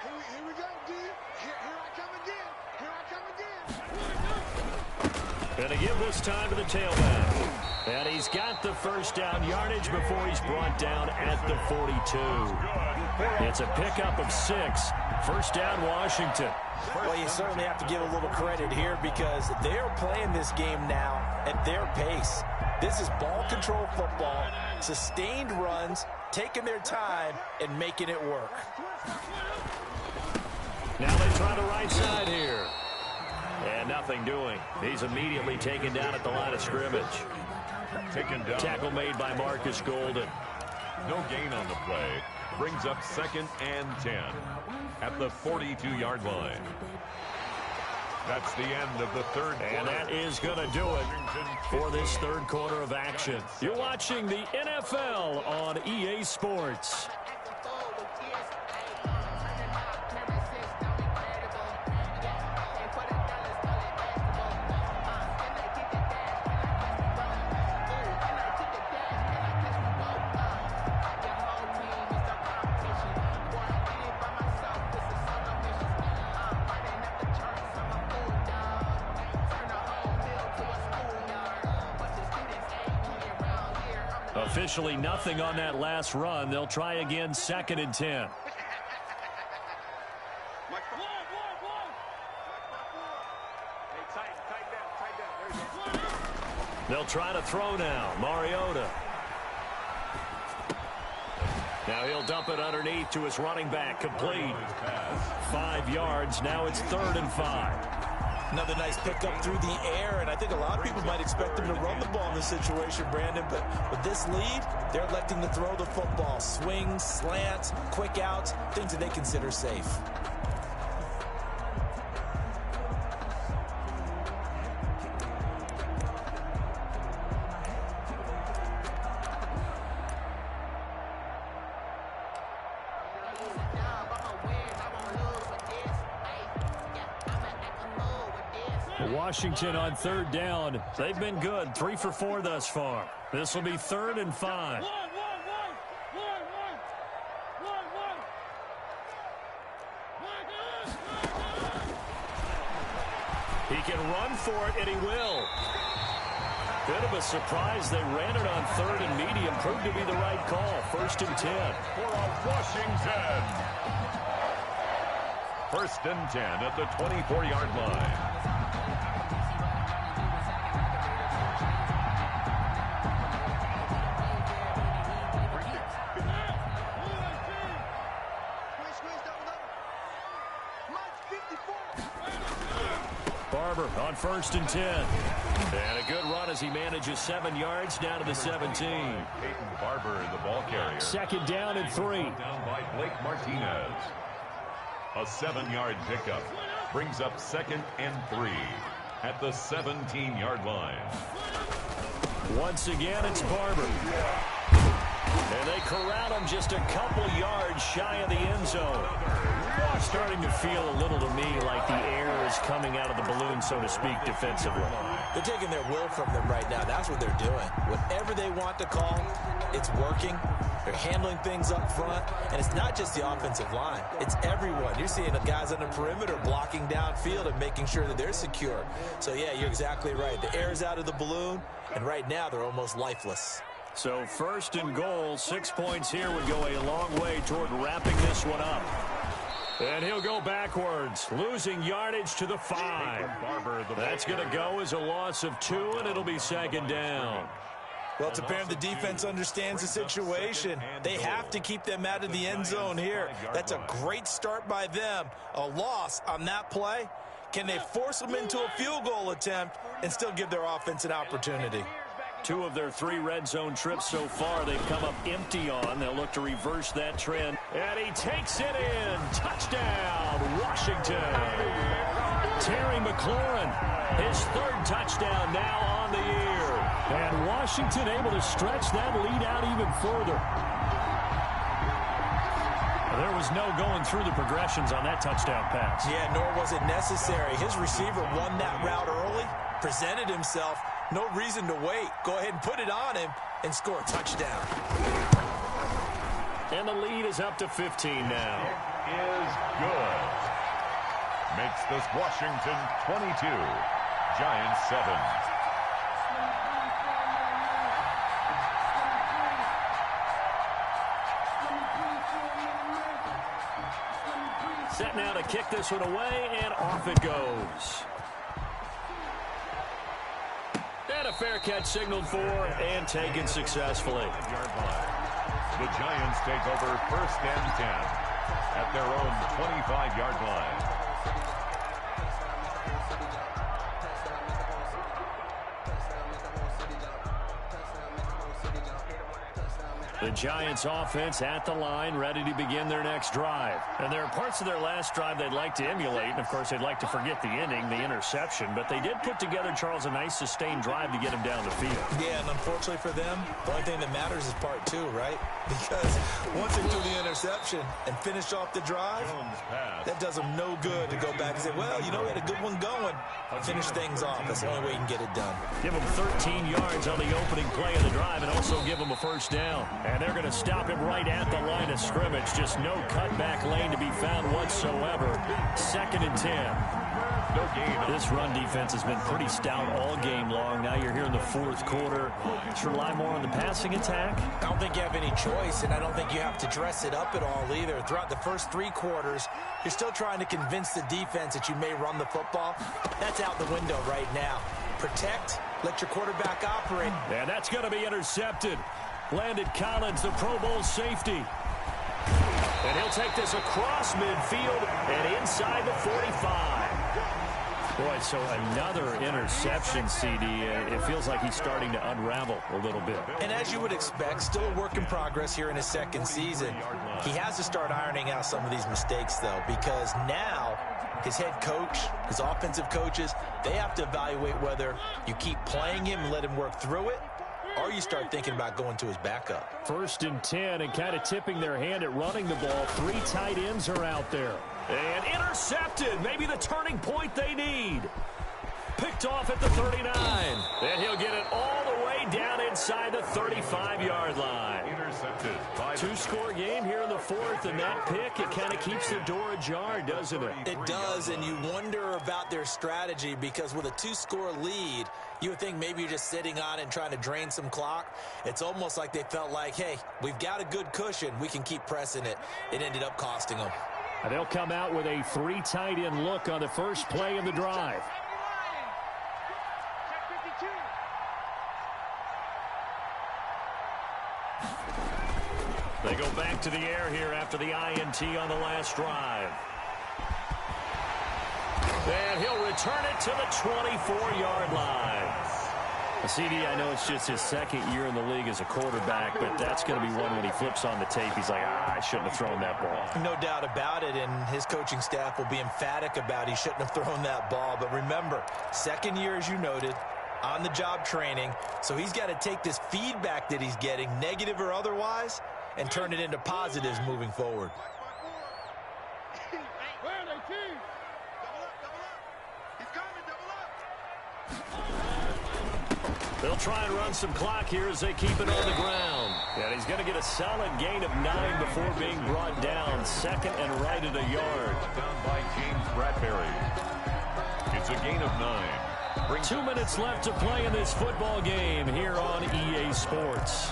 Here we go, D. Here I come again. Here I come again. Going to give this time to the tailback. And he's got the first down yardage before he's brought down at the 42. It's a pickup of 6. First down, Washington. Well, you certainly have to give a little credit here because they're playing this game now at their pace. This is ball control football, sustained runs, taking their time, and making it work. Now they try the right side here. And nothing doing. He's immediately taken down at the line of scrimmage. Taken down. Tackle made by Marcus Golden. No gain on the play. Brings up 2nd and 10 at the 42-yard line. That's the end of the third quarter. And that is going to do it for this third quarter of action. You're watching the NFL on EA Sports. Officially nothing on that last run. They'll try again 2nd and 10. They'll try to throw now. Mariota. Now he'll dump it underneath to his running back. Complete. 5 yards. Now it's 3rd and 5. Another nice pickup through the air, and I think a lot of people might expect them to run the ball in this situation, Brandon, but with this lead, they're electing to throw the football. Swings, slants, quick outs, things that they consider safe. Washington on 3rd down. They've been good. 3 for 4 thus far. This will be 3rd and 5. He can run for it, and he will. Bit of a surprise. They ran it on 3rd and medium. Proved to be the right call. 1st and 10. For Washington. 1st and 10 at the 24-yard line. Barber on 1st and 10. And a good run as he manages 7 yards down to the 17. Peyton Barber, the ball carrier. 2nd down and 3. Down by Blake Martinez. A 7-yard pickup brings up 2nd and 3 at the 17-yard line. Once again, it's Barber. And they corral him just a couple yards shy of the end zone. Starting to feel a little to me like the air is coming out of the balloon, so to speak, defensively. They're taking their will from them right now. That's what they're doing. Whatever they want to call, it's working. They're handling things up front. And it's not just the offensive line. It's everyone. You're seeing the guys on the perimeter blocking downfield and making sure that they're secure. So, yeah, you're exactly right. The air is out of the balloon, and right now they're almost lifeless. So 1st and goal, 6 points here would go a long way toward wrapping this one up. And he'll go backwards, losing yardage to the 5. That's going to go as a loss of 2, and it'll be 2nd down. Well, it's apparent the defense understands the situation. They have to keep them out of the end zone here. That's a great start by them. A loss on that play. Can they force them into a field goal attempt and still give their offense an opportunity? 2 of their 3 red zone trips so far they've come up empty on. They'll look to reverse that trend. And he takes it in. Touchdown, Washington. Terry McLaurin, his 3rd touchdown now on the year. And Washington able to stretch that lead out even further. There was no going through the progressions on that touchdown pass. Yeah, nor was it necessary. His receiver won that route early, presented himself. No reason to wait. Go ahead and put it on him and score a touchdown. And the lead is up to 15 now. It is good. this Washington 22, Giants 7. Set now to kick this one away, and off it goes. And a fair catch signaled for and taken successfully. The Giants take over 1st and 10 at their own 25-yard line. The Giants offense at the line, ready to begin their next drive. And there are parts of their last drive they'd like to emulate. And, of course, they'd like to forget the ending, the interception. But they did put together, Charles, a nice sustained drive to get him down the field. Yeah, and unfortunately for them, the only thing that matters is part 2, right? Because once they do the interception and finish off the drive, that does them no good to go back and say, well, you know, we had a good one going. Finish things off. That's the only way you can get it done. Give them 13 yards on the opening play of the drive and also give them a first down. And they're going to stop him right at the line of scrimmage. Just no cutback lane to be found whatsoever. 2nd and 10. No gain. This run defense has been pretty stout all game long. Now you're here in the 4th quarter. Just rely more on the passing attack. I don't think you have any choice, and I don't think you have to dress it up at all either. Throughout the first 3 quarters, you're still trying to convince the defense that you may run the football. That's out the window right now. Protect, let your quarterback operate. And that's going to be intercepted. Landon Collins, the Pro Bowl safety. And he'll take this across midfield and inside the 45. Boy, so another interception, CD. It feels like he's starting to unravel a little bit. And as you would expect, still a work in progress here in his 2nd season. He has to start ironing out some of these mistakes, though, because now his head coach, his offensive coaches, they have to evaluate whether you keep playing him and let him work through it, or you start thinking about going to his backup. 1st and 10 and kind of tipping their hand at running the ball. 3 tight ends are out there. And intercepted. Maybe the turning point they need. Picked off at the 39. And he'll get it all the way down inside the 35-yard line. Intercepted. 2-score game here in the 4th, and that pick, it kind of keeps the door ajar, doesn't it? It does, and you wonder about their strategy because with a 2-score lead, you would think maybe you're just sitting on it and trying to drain some clock. It's almost like they felt like, hey, we've got a good cushion. We can keep pressing it. It ended up costing them. And they'll come out with a 3 tight end look on the first play of the drive. They go back to the air here after the INT on the last drive. And he'll return it to the 24-yard line. CD, I know it's just his 2nd year in the league as a quarterback, but that's going to be one when he flips on the tape. He's like, I shouldn't have thrown that ball. No doubt about it, and his coaching staff will be emphatic about he shouldn't have thrown that ball. But remember, 2nd year, as you noted, on-the-job training, so he's got to take this feedback that he's getting, negative or otherwise, and turn it into positives moving forward. They'll try and run some clock here as they keep it on the ground. And he's going to get a solid gain of 9 before being brought down. 2nd and right at a yard. Down by James Bradbury. It's a gain of 9. 2 minutes left to play in this football game here on EA Sports.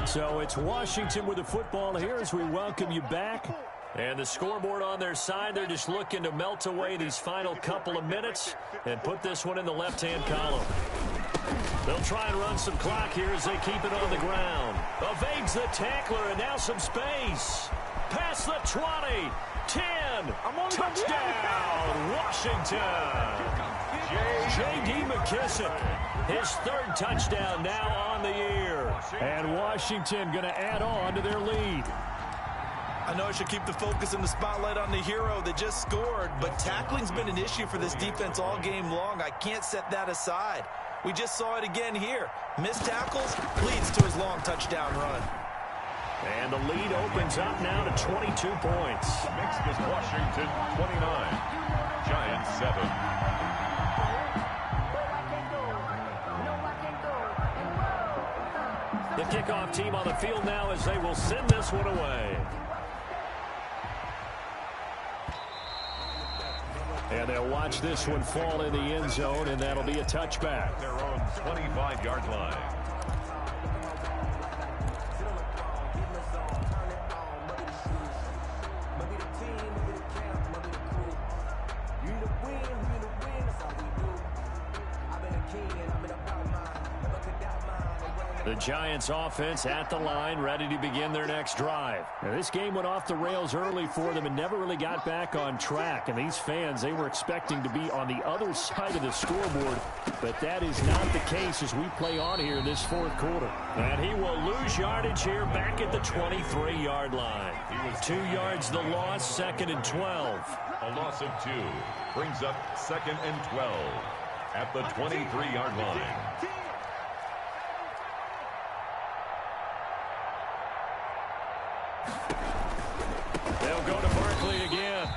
So it's Washington with the football here as we welcome you back. And the scoreboard on their side, they're just looking to melt away these final couple of minutes and put this one in the left-hand column. They'll try and run some clock here as they keep it on the ground. Evades the tackler and now some space. Past the 20, 10, touchdown, Washington. J.D. McKissick, his 3rd touchdown now on the year. And Washington going to add on to their lead. I know I should keep the focus and the spotlight on the hero that just scored, but tackling's been an issue for this defense all game long. I can't set that aside. We just saw it again here. Missed tackles leads to his long touchdown run. And the lead opens up now to 22 points. Makes this Washington 29, Giants 7. the kickoff team on the field now as they will send this one away. And they'll watch this one fall in the end zone, and that'll be a touchback. Their own 25-yard line. The Giants offense at the line, ready to begin their next drive. Now, this game went off the rails early for them and never really got back on track. And these fans, they were expecting to be on the other side of the scoreboard. But that is not the case as we play on here in this fourth quarter. And he will lose yardage here back at the 23-yard line. 2 yards the loss, 2nd and 12. A loss of 2 brings up 2nd and 12 at the 23-yard line.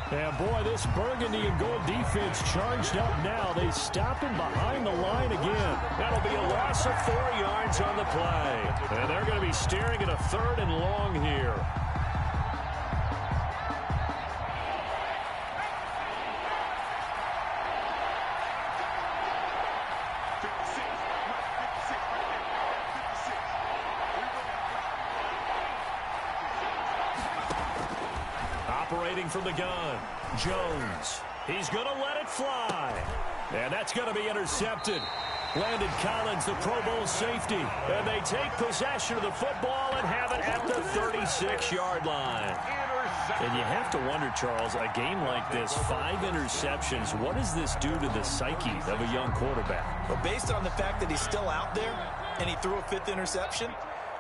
And boy, this burgundy and gold defense charged up now. They stop him behind the line again. That'll be a loss of 4 yards on the play. And they're going to be staring at a 3rd and long here. Operating from the gun, Jones. He's going to let it fly. And that's going to be intercepted. Landon Collins, the Pro Bowl safety. And they take possession of the football and have it at the 36-yard line. And you have to wonder, Charles, a game like this, 5 interceptions, what does this do to the psyche of a young quarterback? Well, based on the fact that he's still out there and he threw a 5th interception,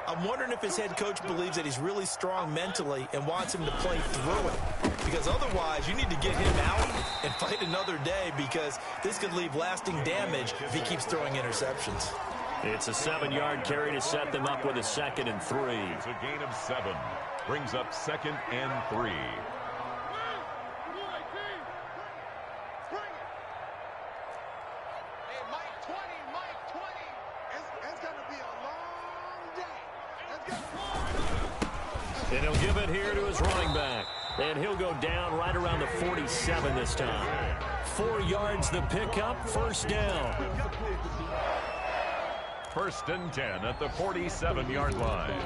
I'm wondering if his head coach believes that he's really strong mentally and wants him to play through it. Because otherwise, you need to get him out and fight another day, because this could leave lasting damage if he keeps throwing interceptions. It's a 7-yard carry to set them up with a 2nd and 3. It's a gain of 7. Brings up 2nd and 3. And he'll give it here to his running back. And he'll go down right around the 47 this time. 4 yards the pickup, 1st down. 1st and 10 at the 47-yard line.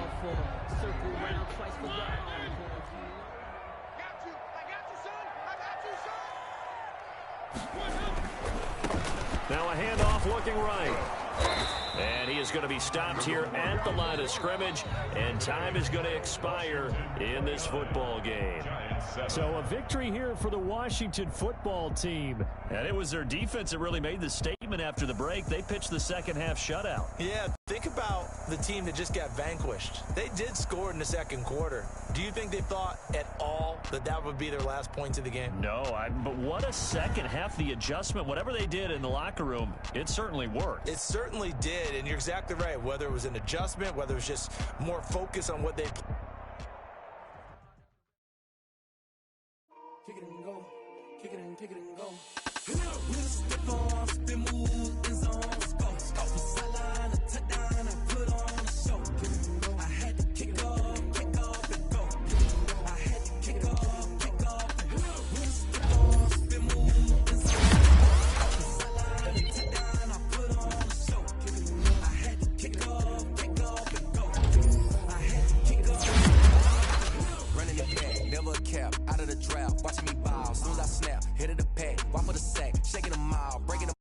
Now a handoff looking right. And he is going to be stopped here at the line of scrimmage, and time is going to expire in this football game. So a victory here for the Washington football team. And it was their defense that really made the statement after the break. They pitched the second half shutout. Yeah, think about the team that just got vanquished. They did score in the second quarter. Do you think they thought at all that that would be their last points of the game? No, but what a second half. The adjustment, whatever they did in the locker room, it certainly worked. It certainly did, and you're exactly right. Whether it was an adjustment, whether it was just more focus on what they... Kick it and go. Kick it and kick it and go. We'll step on, spin, move, in zone, go. Off the sideline, a touchdown, I put on a show. I had to kick off, and go. I had to kick off, and go. We'll step on, spin, move, in zone. Off the sideline, a touchdown, I put on a show. I had to kick off, and go. I had to kick off. Running the back, never a cap, out of the draft, watching me bow. As soon as I snap, hit of the pack, why for the sack, shaking them out, breaking them.